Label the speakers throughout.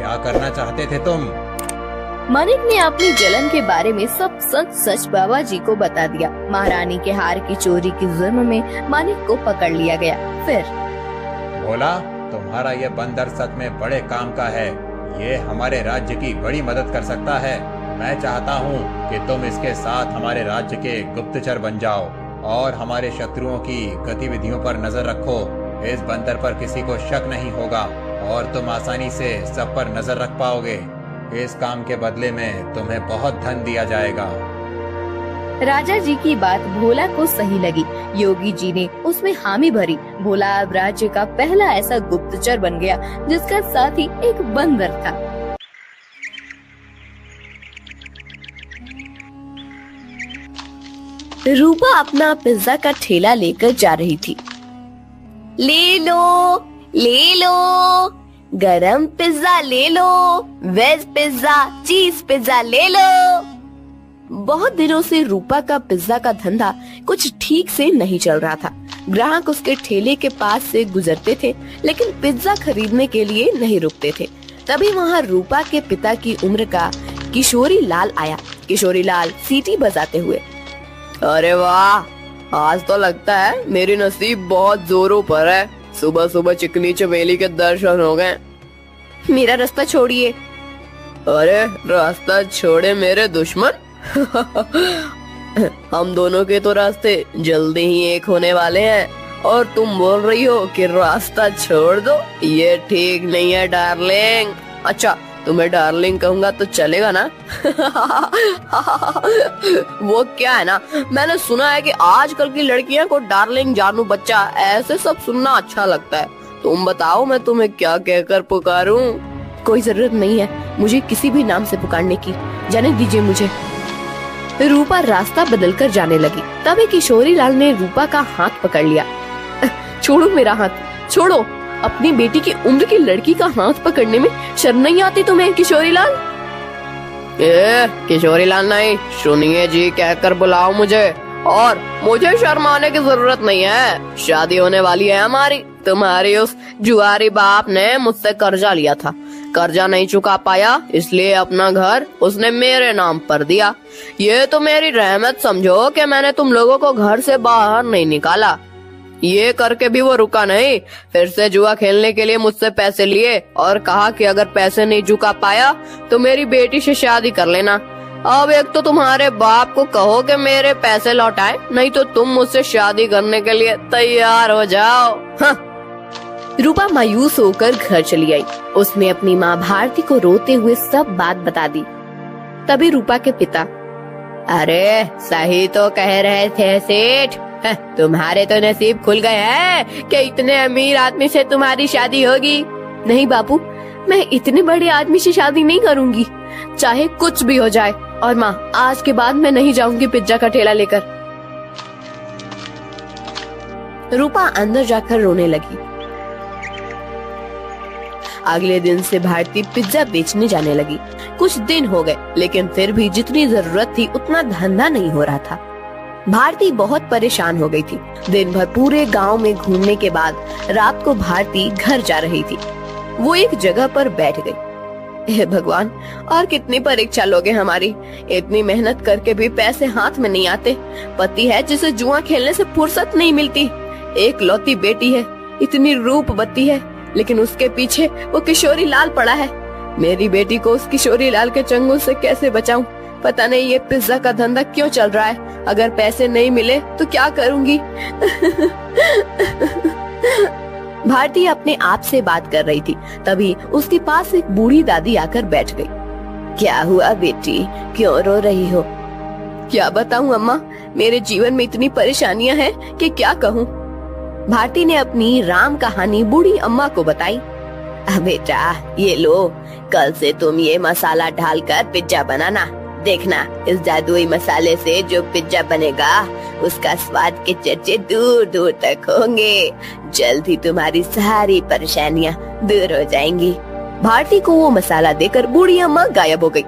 Speaker 1: क्या करना चाहते थे तुम?
Speaker 2: मानिक ने अपनी जलन के बारे में सब सच सच बाबा जी को बता दिया। महारानी के हार की चोरी के जुर्म में मानिक को पकड़ लिया गया। फिर
Speaker 1: भोला, तुम्हारा ये बंदर सच में बड़े काम का है। ये हमारे राज्य की बड़ी मदद कर सकता है। मैं चाहता हूँ कि तुम इसके साथ हमारे राज्य के गुप्तचर बन जाओ और हमारे शत्रुओं की गतिविधियों पर नजर रखो। इस बंदर पर किसी को शक नहीं होगा और तुम आसानी से सब पर नजर रख पाओगे। इस काम के बदले में तुम्हें बहुत धन दिया जाएगा।
Speaker 2: राजा जी की बात भोला को सही लगी। योगी जी ने उसमें हामी भरी। भोला अब राज्य का पहला ऐसा गुप्तचर बन गया जिसका साथी एक बंदर था। रूपा अपना पिज्जा का ठेला लेकर जा रही थी। ले लो, गरम पिज्जा ले लो, वेज पिज्जा, चीज पिज्जा ले लो। बहुत दिनों से रूपा का पिज्जा का धंधा कुछ ठीक से नहीं चल रहा था। ग्राहक उसके ठेले के पास से गुजरते थे लेकिन पिज्जा खरीदने के लिए नहीं रुकते थे। तभी वहाँ रूपा के पिता की उम्र का किशोरी लाल आया। किशोरी लाल सीटी बजाते हुए, अरे वाह, आज तो लगता है मेरी नसीब बहुत जोरों पर है। सुबह सुबह चिकनी चमेली के दर्शन हो गए। मेरा रास्ता छोड़िए। अरे रास्ता छोड़े मेरे दुश्मन। हम दोनों के तो रास्ते जल्दी ही एक होने वाले हैं और तुम बोल रही हो कि रास्ता छोड़ दो। ये ठीक नहीं है डार्लिंग। अच्छा, तुम्हें डार्लिंग कहूंगा तो चलेगा ना? वो क्या है ना, मैंने सुना है कि आजकल की लड़कियां को डार्लिंग, जानू, बच्चा ऐसे सब सुनना अच्छा लगता है। तुम बताओ मैं तुम्हें क्या कहकर पुकारूं? कोई जरूरत नहीं है मुझे किसी भी नाम से पुकारने की, जाने दीजिए मुझे। रूपा रास्ता बदलकर जाने लगी। तभी किशोरी लाल ने रूपा का हाथ पकड़ लिया। छोड़ो मेरा हाथ, छोड़ो। अपनी बेटी की उम्र की लड़की का हाथ पकड़ने में शर्म नहीं आती तुम्हें किशोरी लाल? किशोरी लाल नहीं, सुनिए जी कहकर बुलाओ मुझे, और मुझे शर्माने की जरूरत नहीं है। शादी होने वाली है हमारी। तुम्हारी उस जुआरी बाप ने मुझसे कर्जा लिया था। कर्जा नहीं चुका पाया इसलिए अपना घर उसने मेरे नाम पर दिया। ये तो मेरी रहमत समझो कि मैंने तुम लोगों को घर से बाहर नहीं निकाला। ये करके भी वो रुका नहीं, फिर से जुआ खेलने के लिए मुझसे पैसे लिए और कहा कि अगर पैसे नहीं चुका पाया तो मेरी बेटी से शादी कर लेना। अब एक तो तुम्हारे बाप को कहो कि मेरे पैसे लौटाए, नहीं तो तुम मुझसे शादी करने के लिए तैयार हो जाओ। हाँ। रूपा मायूस होकर घर चली आई। उसने अपनी माँ भारती को रोते हुए सब बात बता दी। तभी रूपा के पिता, अरे सही तो कह रहे थे सेठ, तुम्हारे तो नसीब खुल गए हैं कि इतने अमीर आदमी से तुम्हारी शादी होगी। नहीं बापू, मैं इतने बड़े आदमी से शादी नहीं करूंगी, चाहे कुछ भी हो जाए। और माँ, आज के बाद मैं नहीं जाऊंगी पिज्जा का ठेला लेकर। रूपा अंदर जाकर रोने लगी। अगले दिन से भारती पिज्जा बेचने जाने लगी। कुछ दिन हो गए लेकिन फिर भी जितनी जरूरत थी उतना धंधा नहीं हो रहा था। भारती बहुत परेशान हो गई थी। दिन भर पूरे गांव में घूमने के बाद रात को भारती घर जा रही थी। वो एक जगह पर बैठ गई। हे भगवान, और कितनी परीक्षा लोगे हमारी। इतनी मेहनत करके भी पैसे हाथ में नहीं आते। पति है जिसे जुआ खेलने से फुर्सत नहीं मिलती। एक लौती बेटी है, इतनी रूपवती है, लेकिन उसके पीछे वो किशोरी लाल पड़ा है। मेरी बेटी को उस किशोरी लाल के चंगुल से कैसे बचाऊं? पता नहीं ये पिज्जा का धंधा क्यों चल रहा है। अगर पैसे नहीं मिले तो क्या करूंगी? भारती अपने आप से बात कर रही थी। तभी उसके पास एक बूढ़ी दादी आकर बैठ गई। क्या हुआ बेटी, क्यों रो रही हो? क्या बताऊं अम्मा, मेरे जीवन में इतनी परेशानियां हैं कि क्या कहूं। भारती ने अपनी राम कहानी बूढ़ी अम्मा को बताई। बेटा ये लो, कल से तुम ये मसाला डालकर पिज्जा बनाना। देखना, इस जादुई मसाले से जो पिज्जा बनेगा उसका स्वाद के चर्चे दूर दूर तक होंगे। जल्द ही तुम्हारी सारी परेशानियां दूर हो जाएंगी। भारती को वो मसाला देकर बूढ़ी अम्मा गायब हो गई।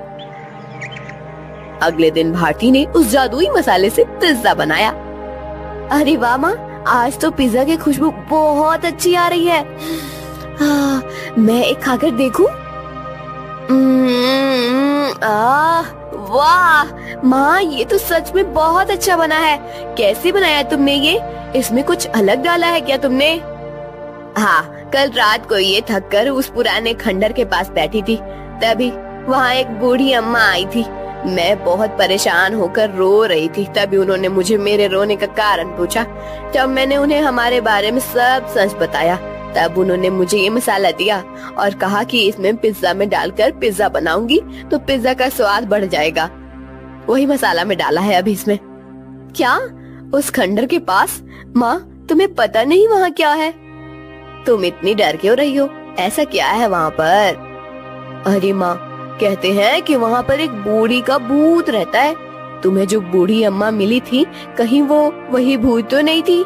Speaker 2: अगले दिन भारती ने उस जादुई मसाले से पिज्जा बनाया। अरे वाह माँ, आज तो पिज्जा की खुशबू बहुत अच्छी आ रही है। मैं एक खाकर देखूं? वाह माँ, ये तो सच में बहुत अच्छा बना है। कैसे बनाया तुमने ये? इसमें कुछ अलग डाला है क्या तुमने? हाँ, कल रात को ये थक कर उस पुराने खंडर के पास बैठी थी, तभी वहाँ एक बूढ़ी अम्मा आई थी। मैं बहुत परेशान होकर रो रही थी, तभी उन्होंने मुझे मेरे रोने का कारण पूछा। जब मैंने उन्हें हमारे बारे में सब सच बताया, तब उन्होंने मुझे ये मसाला दिया और कहा कि इसमें पिज्जा में डालकर पिज्जा बनाऊंगी तो पिज्जा का स्वाद बढ़ जाएगा। वही मसाला मैं डाला है अभी इसमें। क्या? उस खंडर के पास? माँ, तुम्हें पता नहीं वहाँ क्या है? तुम इतनी डर क्यों रही हो? ऐसा क्या है वहाँ पर? अरे माँ, कहते हैं कि वहाँ पर एक बूढ़ी का भूत रहता है। तुम्हें जो बूढ़ी अम्मा मिली थी, कहीं वो वही भूत तो नहीं थी?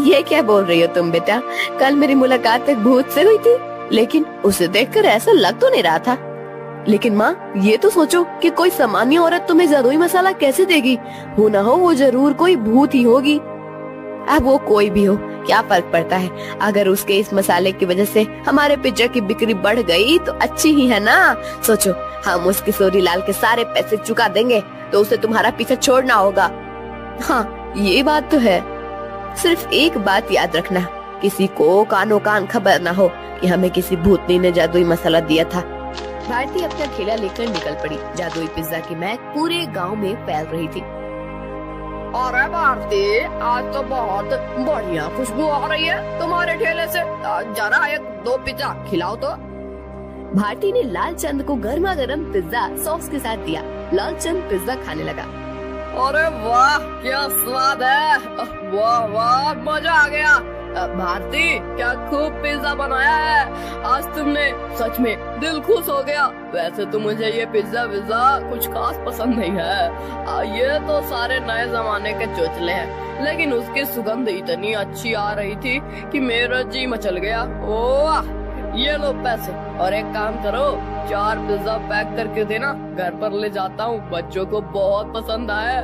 Speaker 2: ये क्या बोल रही हो तुम बेटा? कल मेरी मुलाकात एक भूत से हुई थी, लेकिन उसे देखकर ऐसा लग तो नहीं रहा था। लेकिन माँ, ये तो सोचो कि कोई सामान्य औरत तुम्हें जादुई मसाला कैसे देगी? हो ना हो वो जरूर कोई भूत ही होगी। अब वो कोई भी हो, क्या फर्क पड़ता है? अगर उसके इस मसाले की वजह से हमारे पिज्जा की बिक्री बढ़ गई तो अच्छी ही है ना। सोचो, हम उस किशोरी लाल के सारे पैसे चुका देंगे तो उसे तुम्हारा पीछा छोड़ना होगा। हाँ, ये बात तो है। सिर्फ एक बात याद रखना, किसी को कानो कान खबर ना हो कि हमें किसी भूतनी ने जादुई मसाला दिया था। भारती अपना ठेला लेकर निकल पड़ी। जादुई पिज्जा की महक पूरे गांव में फैल रही थी। अरे भारती, आज तो बहुत बढ़िया खुशबू आ रही है तुम्हारे ठेले से। जरा एक दो पिज्जा खिलाओ तो। भारती ने लालचंद को गर्मा गर्म पिज्जा सॉस के साथ दिया। लालचंद पिज्जा खाने लगा। अरे वाह, क्या स्वाद है! वाह वाह, मजा आ गया। भारती, क्या खूब पिज्जा बनाया है आज तुमने, सच में दिल खुश हो गया। वैसे तो मुझे ये पिज्जा कुछ खास पसंद नहीं है, ये तो सारे नए जमाने के चोचले हैं, लेकिन उसकी सुगंध इतनी अच्छी आ रही थी कि मेरा जी मचल गया। ओह, ये लो पैसे, और एक काम करो, 4 पिज्जा पैक करके देना, घर पर ले जाता हूँ, बच्चों को बहुत पसंद आया।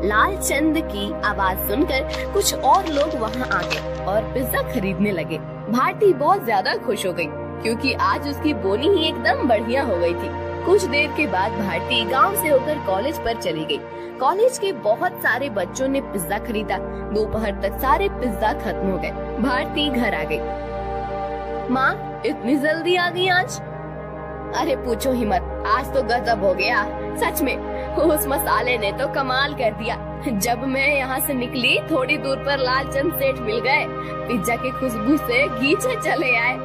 Speaker 2: लालचंद की आवाज सुनकर कुछ और लोग वहाँ आ गए और पिज्जा खरीदने लगे। भारती बहुत ज्यादा खुश हो गई, क्योंकि आज उसकी बोनी ही एकदम बढ़िया हो गई थी। कुछ देर के बाद भारती गांव से होकर कॉलेज पर चली गई। कॉलेज के बहुत सारे बच्चों ने पिज्जा खरीदा। दोपहर तक सारे पिज्जा खत्म हो गए। भारती घर आ गई। माँ, इतनी जल्दी आ गई आज? अरे पूछो ही मत, आज तो गजब हो गया, सच में। उस मसाले ने तो कमाल कर दिया। जब मैं यहाँ से निकली, थोड़ी दूर पर लालचंद सेठ मिल गए। पिज्जा की खुशबू से घींचे चले आए।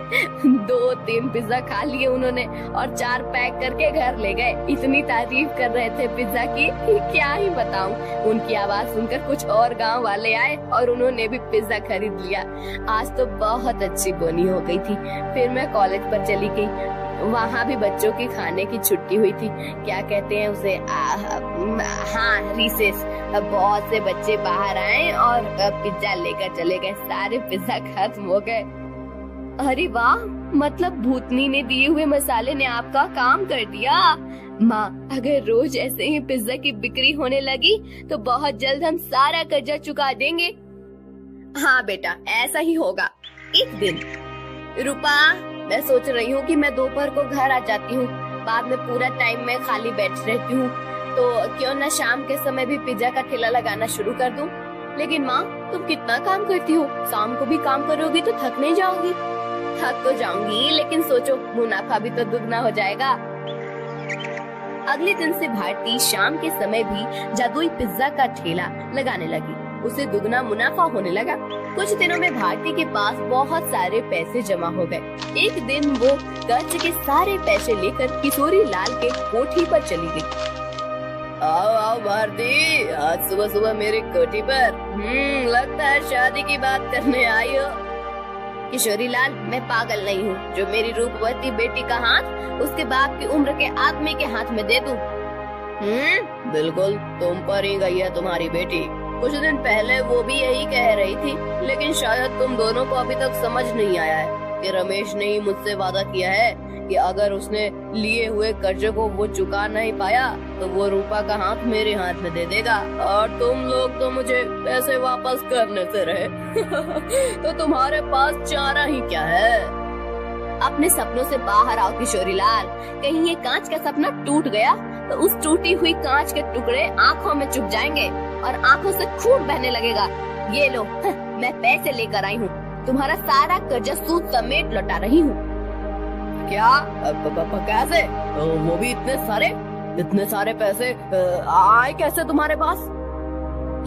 Speaker 2: 2-3 पिज्जा खा लिए उन्होंने और 4 पैक करके घर ले गए। इतनी तारीफ कर रहे थे पिज्जा की, क्या ही बताऊं। उनकी आवाज सुनकर कुछ और गांव वाले आए और उन्होंने भी पिज्जा खरीद लिया। आज तो बहुत अच्छी बोनी हो गई थी। फिर मैं कॉलेज पर चली गई। वहाँ भी बच्चों की खाने की छुट्टी हुई थी, क्या कहते हैं उसे, हाँ, रिसेस। बहुत से बच्चे बाहर आए और पिज्जा लेकर चले गए। सारे पिज्जा खत्म हो गए। अरे वाह, मतलब भूतनी ने दिए हुए मसाले ने आपका काम कर दिया। माँ, अगर रोज ऐसे ही पिज्जा की बिक्री होने लगी तो बहुत जल्द हम सारा कर्जा चुका देंगे। हाँ बेटा, ऐसा ही होगा। एक दिन, रूपा, मैं सोच रही हूँ कि मैं दोपहर को घर आ जाती हूँ, बाद में पूरा टाइम मैं खाली बैठ रहती हूँ, तो क्यों न शाम के समय भी पिज्जा का ठेला लगाना शुरू कर दूँ। लेकिन माँ, तुम कितना काम करती हो, शाम को भी काम करोगी तो थक नहीं जाओगी? थक तो जाऊंगी, लेकिन सोचो, मुनाफा भी तो दुगना हो जाएगा। अगले दिन से भारती शाम के समय भी जादुई पिज्जा का ठेला लगाने लगी। उसे दुगना मुनाफा होने लगा। कुछ दिनों में भारती के पास बहुत सारे पैसे जमा हो गए। एक दिन वो कर्ज के सारे पैसे लेकर किशोरी लाल के कोठी पर चली गई। आओ आओ भारती, आज सुबह सुबह मेरी कोठी पर। लगता है शादी की बात करने आई हो। किशोरी लाल, मैं पागल नहीं हूँ जो मेरी रूपवती बेटी का हाथ उसके बाप की उम्र के आदमी के हाथ में दे दूं। बिल्कुल, तुम पर ही गई है तुम्हारी बेटी। कुछ दिन पहले वो भी यही कह रही थी, लेकिन शायद तुम दोनों को अभी तक समझ नहीं आया है कि रमेश ने ही मुझसे वादा किया है कि अगर उसने लिए हुए कर्जे को वो चुका नहीं पाया तो वो रूपा का हाथ मेरे हाथ में दे देगा, और तुम लोग तो मुझे पैसे वापस करने से रहे। तो तुम्हारे पास चारा ही क्या है? अपने सपनों से बाहर आओ किशोरी लाल। कहीं ये कांच का सपना टूट गया तो उस टूटी हुई कांच के टुकड़े आंखों में चुभ जाएंगे और आंखों से खून बहने लगेगा। ये लो, मैं पैसे लेकर आई हूँ, तुम्हारा सारा कर्जा सूद समेत लौटा रही हूँ। क्या? कैसे? वो भी इतने सारे पैसे आए कैसे तुम्हारे पास?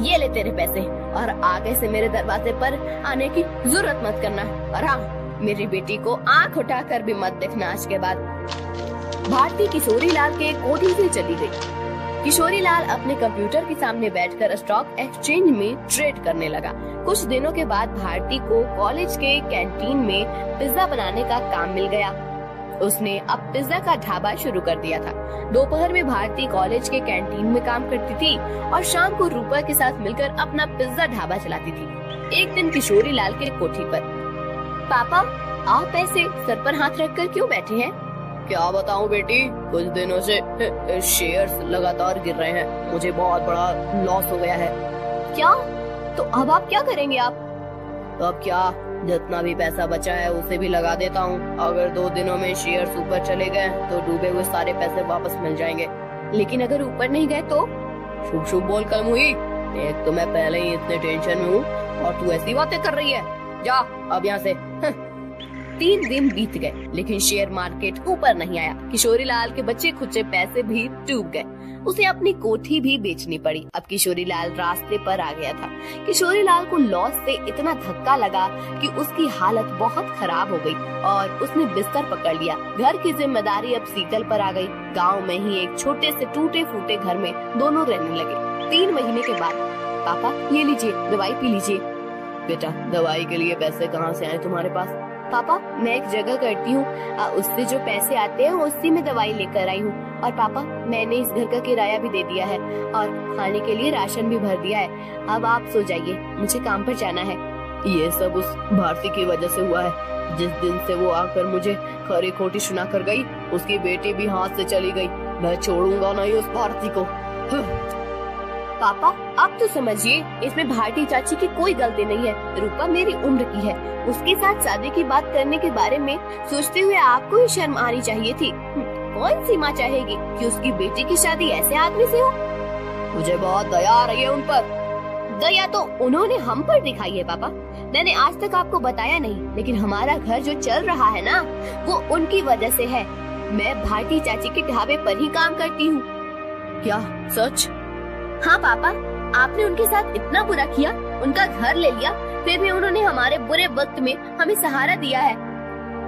Speaker 2: ये ले तेरे पैसे और आगे से मेरे दरवाजे पर आने की जरूरत मत करना। और हाँ, मेरी बेटी को आंख उठाकर भी मत देखना आज के बाद। भारती किशोरी लाल के कोठी से चली गई। किशोरी लाल अपने कंप्यूटर के सामने बैठकर स्टॉक एक्सचेंज में ट्रेड करने लगा। कुछ दिनों के बाद भारती को कॉलेज के कैंटीन में पिज्जा बनाने का काम मिल गया। उसने अब पिज्जा का ढाबा शुरू कर दिया था। दोपहर में भारती कॉलेज के कैंटीन में काम करती थी और शाम को रूपा के साथ मिलकर अपना पिज्जा ढाबा चलाती थी। एक दिन किशोरी लाल के कोठी पर, पापा आप ऐसे सर पर हाथ रखकर क्यों बैठे हैं? क्या बताऊं बेटी, कुछ दिनों से शेयर्स लगातार गिर रहे हैं, मुझे बहुत बड़ा लॉस हो गया है। क्या? तो अब आप क्या करेंगे आप? अब क्या, जितना भी पैसा बचा है उसे भी लगा देता हूँ। अगर 2 दिनों में शेयर्स ऊपर चले गए तो डूबे हुए सारे पैसे वापस मिल जाएंगे। लेकिन अगर ऊपर नहीं गए तो? शुभ शुभ बोल कल हुई, एक तो मैं पहले ही इतने टेंशन में हूँ और तू ऐसी बातें कर रही है। जा अब यहाँ से। 3 दिन बीत गए लेकिन शेयर मार्केट ऊपर नहीं आया। किशोरी लाल के बचे खुचे पैसे भी डूब गए। उसे अपनी कोठी भी बेचनी पड़ी। अब किशोरी लाल रास्ते पर आ गया था। किशोरी लाल को लॉस से इतना धक्का लगा कि उसकी हालत बहुत खराब हो गई और उसने बिस्तर पकड़ लिया। घर की जिम्मेदारी अब शीतल पर आ गई। गांव में ही एक छोटे से टूटे फूटे घर में दोनों रहने लगे। 3 महीने के बाद, पापा ये लीजिए, दवाई पी लीजिए। बेटा, दवाई के लिए पैसे कहाँ से आए तुम्हारे पास? पापा मैं एक जगह करती हूँ, उससे जो पैसे आते हैं उसी में दवाई लेकर आई हूँ। और पापा मैंने इस घर का किराया भी दे दिया है और खाने के लिए राशन भी भर दिया है। अब आप सो जाइए, मुझे काम पर जाना है। ये सब उस भारती की वजह से हुआ है। जिस दिन से वो आकर मुझे खरी खोटी सुना कर गई, उसकी बेटी भी हाथ से चली गई। मैं छोड़ूंगा नहीं उस भारती को। पापा अब तो समझिए, इसमें भारती चाची की कोई गलती नहीं है। रूपा मेरी उम्र की है, उसके साथ शादी की बात करने के बारे में सोचते हुए आपको ही शर्म आनी चाहिए थी। कौन सी माँ चाहेगी कि उसकी बेटी की शादी ऐसे आदमी से हो? मुझे बहुत दया आ रही है उन पर। दया तो उन्होंने हम पर दिखाई है पापा। मैंने आज तक आपको बताया नहीं, लेकिन हमारा घर जो चल रहा है ना, वो उनकी वजह से है। मैं भारती चाची के ढाबे पर ही काम करती हूँ। क्या सच? हाँ पापा, आपने उनके साथ इतना बुरा किया, उनका घर ले लिया, फिर भी उन्होंने हमारे बुरे वक्त में हमें सहारा दिया है।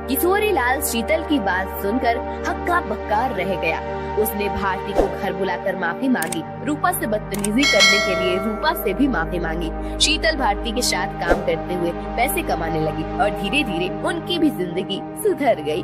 Speaker 2: किशोरी लाल शीतल की बात सुनकर हक्का बक्का रह गया। उसने भारती को घर बुलाकर माफी मांगी। रूपा से बदतमीजी करने के लिए रूपा से भी माफी मांगी। शीतल भारती के साथ काम करते हुए पैसे कमाने लगी और धीरे धीरे उनकी भी जिंदगी सुधर गई।